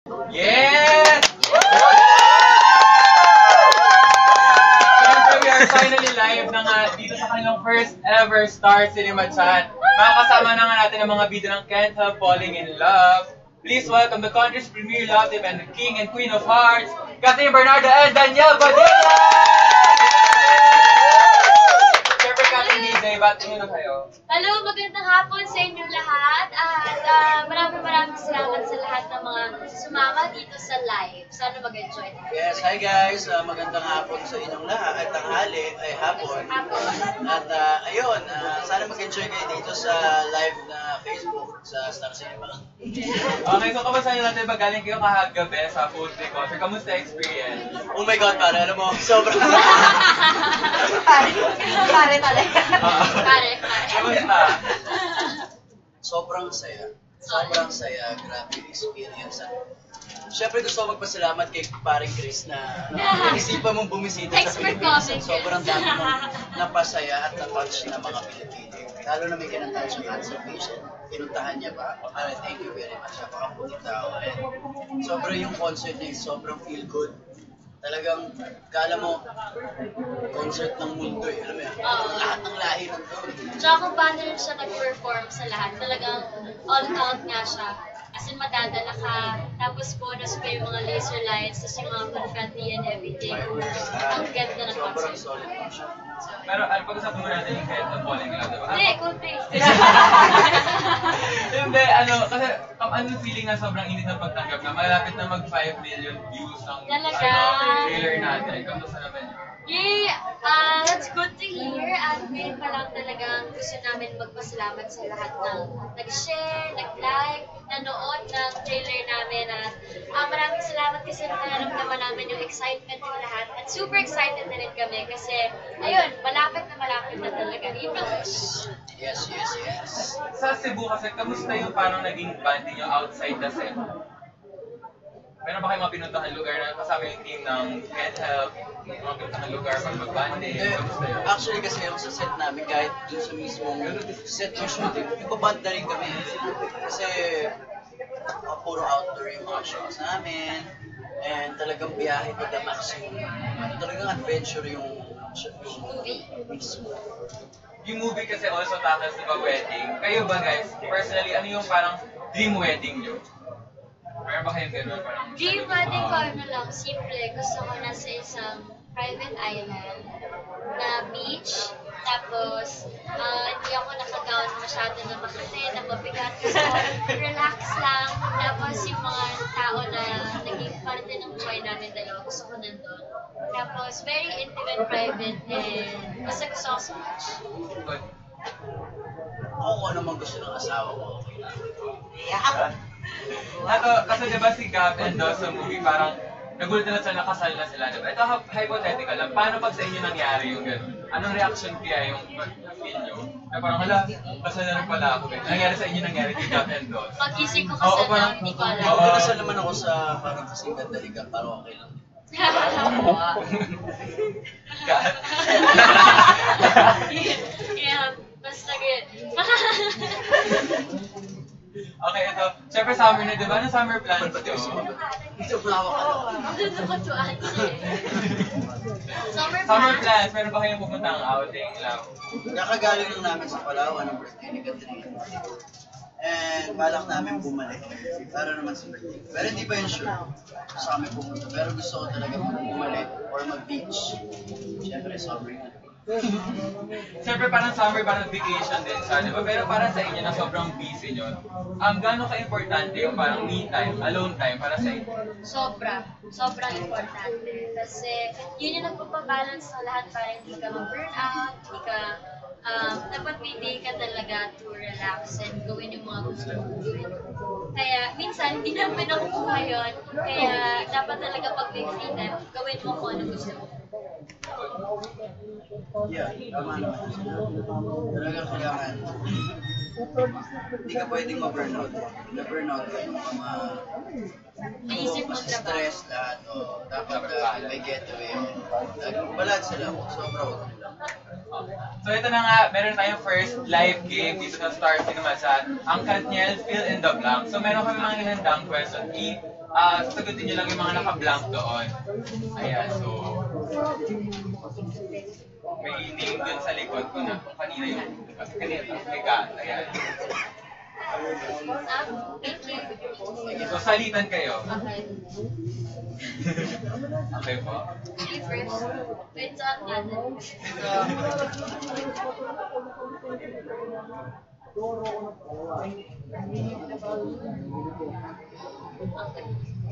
Yes! Siyempre, we are finally live na nga dito sa kanilang first ever Star Cinema Chat. Makakasama na nga natin ang mga bida ng Can't Help Falling in Love. Please welcome the country's premier love team and the king and queen of hearts, Catherine Bernardo and Danielle Padilla! Siyempre, Catherine DJ, ba't nyo na kayo? Hello, magandang hapon sa inyong lahat at maraming salamat sa lahat ng mga sumama dito sa live. Sana mag-enjoy. Yes, hi guys. Magandang hapon sa inyong lahat. At tanghali ay hapon. At ayun, sana mag-enjoy kayo dito sa live na Facebook sa Star Cinema. Okay, so kamusta nyo natin ba galing kayo kahagabi sa full day concert? Kamusta experience? Oh my God, pare, alam mo, sobrang... Pare talaga. Pare. Kamusta? Sobrang saya. Sobrang saya. Grabe yung experience. At syempre gusto ko magpasalamat kay paring Chris na nag-isipan mong bumisita Thanks sa for Pilipinas. coming, Sobrang dami mong napasaya at na-touch ng mga Pilipino. Lalo na may kinatouch ang cancer patient. Pinuntahan niya ba? Thank you very much. Napakabuti tao. And sobrang yung concert niya, sobrang feel good. Talagang, kala mo, concert ng mundo eh. Alam mo yan? Lahat ng lahi ng doon. Tsaka kung paano rin siya nag-perform sa lahat, talagang all out nga siya. As in, madadala ka, tapos bonus pa yung mga laser lights, tapos yung mga confetti and everything. Ang ganda ng Sobrang concert. solid po siya. Pero pag-usapan mo natin yung Can't Help Falling in Love, diba? Hindi, kunti. Hindi, kasi anong feeling na sobrang init ng pagtanggap na malapit na mag 5 million views ang Talaga? trailer natin. Kamusta naman yun? Yay! That's good to hear. At ngayon pa lang talagang gusto namin magpasalamat sa lahat ng nag-share, nag-like, nanood ng trailer namin. At maraming salamat kasi nararamdaman namin yung excitement ng lahat. At super excited na rin kami kasi, ayun, malapit na talaga. Yun lang. Yes. Sa Cebu kasi, kamusta yung parang naging banding yung outside the set? Meron ba kayo mga pinuntahan lugar na kasama yung team ng Can't Help, mga pinuntahan lugar pag mag-banding? Kamusta yun? Actually kasi yung sa set namin, kahit dun sa mismong set ng shooting, nagpaband na rin kami. Kasi puro outdoor yung mga shows namin. And talagang biyahe to the maximum. Talagang adventure yung movie mismo. Yung movie kasi also tackles diba wedding. Kayo ba guys, personally, ano yung parang dream wedding nyo? Meron ba kayong gano'n? Dream wedding ko ano lang, simple. Gusto ko na sa isang private island na beach. Tapos, hindi ako nakagown masyado na makati, na mabigat. Gusto ko relax lang. Tapos yung mga tao na naging parte ng buhay namin dalawa, gusto ko nandun. Tapos, very intimate, private, and basta gusto ko so much. Good. Ako naman gusto ng asawa ko. Kasi diba si Gab and Dos sa movie, parang nagulat na sila, nakasal na sila, diba? Ito hypothetical lang, paano pag sa inyo nangyari yung gano'n? Anong reaction kaya yung feel nyo? Na parang, hala, kasal na rin pala ako. Nangyari sa inyo, nangyari kay Gab and Dos. Pag-isip ko kasal na, hindi ko alam. Ako kasal naman ako sa parang kasing gandaligan, parang okay lang. Gab? Yeah, basta good. Okay, ito. Siyempre summer na, diba? Anong summer plans nyo? Ito mawak ka lang. Maganda ko to answer. Summer plans, meron ba kayong pupuntang outing lang? Nakagaling lang namin sa Palawan ng birthday ni Catherine. And balak namin bumalik para naman sa birthday. Pero hindi pa yun sure sa kami pumunta. Pero gusto ko talaga bumalik or mag-beach. Siyempre, summer na. Siyempre parang summer, parang vacation din siya, di ba? Pero para sa inyo na sobrang busy nyo, gaano ka-importante yung parang me time, alone time para sa inyo? Sobrang importante. Kasi yun yung nagpapabalance ng lahat para hindi ka mag-burn out, hindi ka, dapat may day ka talaga to relax and gawin yung mga gusto mong gawin. Kaya minsan, hindi namin nakukuha yun. Kaya dapat talaga pag may free time, gawin mo kung ano gusto mo. Yeah, tama naman. Talaga kailangan. Hindi ka pwedeng ma-burnout. Na-burnout ka yung mga Naisip mo trabaho. stress lahat. Dapat may getaway. Balance sila. Sobra wag lang. So ito na nga, meron tayong first live game dito sa Star Cinema Chat. Ang Katniel Fill in the Blank. So meron kami mga hinandang question. sasagutin niyo lang yung mga naka-blank doon. Ayan, so... May name dun sa likod ko na kung kanina yung... Kanina, may cat. Ayan. Thank you. So, salitan kayo. Okay. Okay po. You first. Wait, on natin.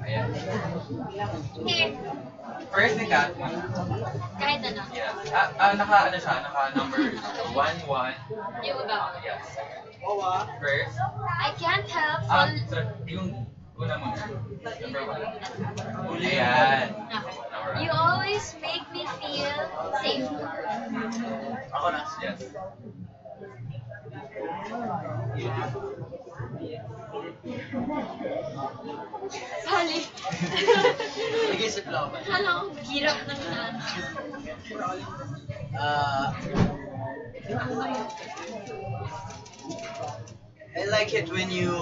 Ayan. Here. First, si Kat. Kahit ano. Yes. Naka number 1, 1. Yung about. Yes. First. I can't help So, yung una muna. Number 1. Ayan. You always make me feel safe. Ako na. Yes. Sali. Nag-isip lang ako. Kala ko hirap ng ano. I like it when you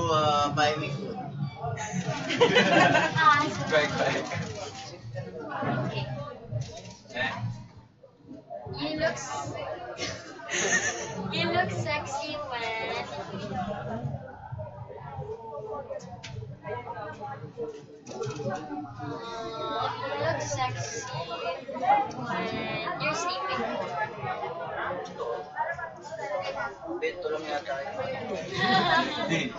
buy me food. Back. Okay. Eh? You look sexy when you look sexy when you're sleeping. Bento lang yata yun. Hindi.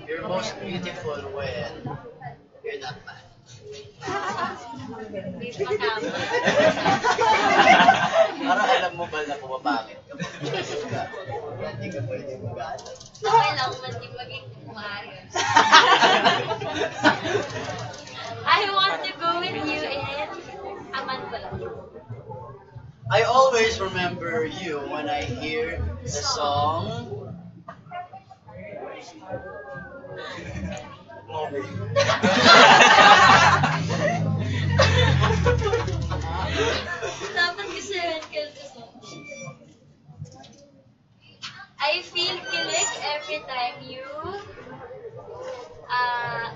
You're most beautiful when you're not mad. May makama. Para alam mo ba na pumapangit ka pag hindi ka pwede mag-aaral. Okay lang man di maging maayos. I want to go with you in Aman ko lang. I always remember you when I hear the song Moby. Dapat kasi yun kasi. I feel kilig every time you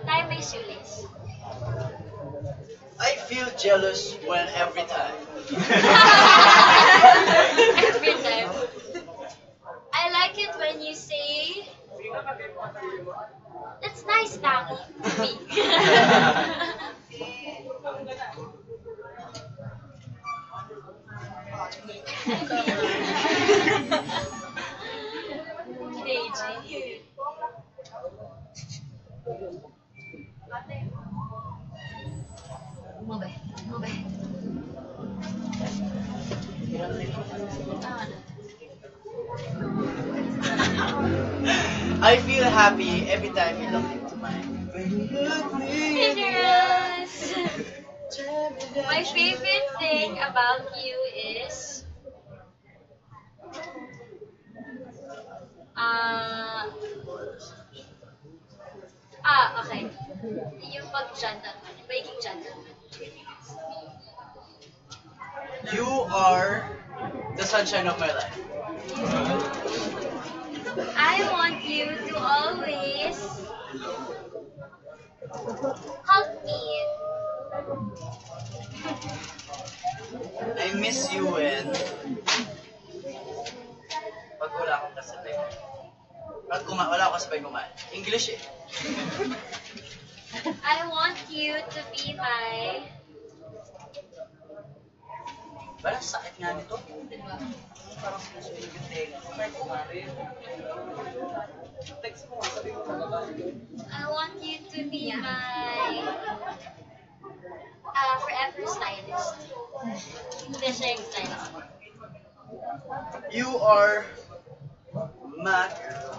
tie my shoelace. I feel jealous when every time. Every time. I like it when you say, "That's nice, Naki." Me. Daisy. Move. I feel happy every time you look into mine. Generous. My favorite thing about you is okay. Yung pag-gentleman, pagiging gentleman. You are the sunshine of my life. I want you to always help me. I miss you when pag wala akong kasabay. Pag wala akong kasabay kumain. English eh. I want you to be my... Parang sakit nga nito. Parang sinusulit yung tenga. I want you to be my forever stylist. Hindi siya yung stylist. You are my girl.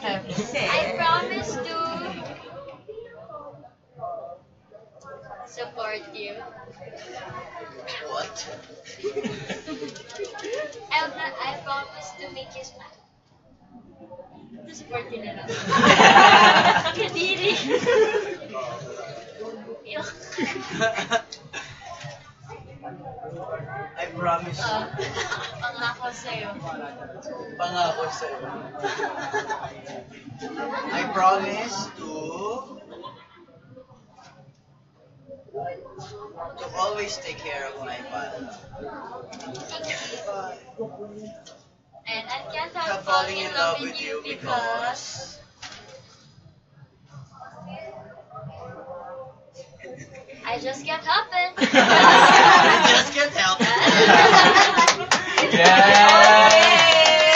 I promise to support you. What? I promise to make you smile. To support you na lang. Kadiri. I promise. Pangako sa'yo. Pangako sa'yo. I promise to always take care of my father. Thank you. And I can't I'm help falling in love with you because... I just can't help it. I just can't help it. Yes!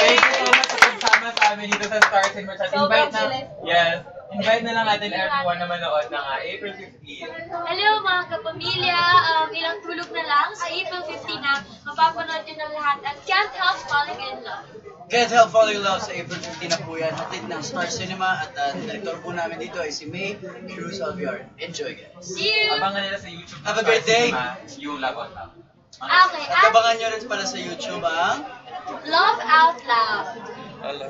Thank you so much sa pagsama sa amin dito sa Stars and Merchants. Invite na lang natin everyone na manood ng April 15. Hello mga kapamilya, ilang tulog na lang sa April 15 na mapapanood nyo ng lahat at Can't Help Falling in Love. Can't Help Falling in Love sa April 15 na po yan. Hatid ng Star Cinema at director po namin dito ay si May Cruz Alviar. Enjoy guys. See you! Abangan nila sa YouTube. Have a great day. Yung Love on Love. Okay, At abangan nyo rin pala sa YouTube ang Love Out Loud. Hello.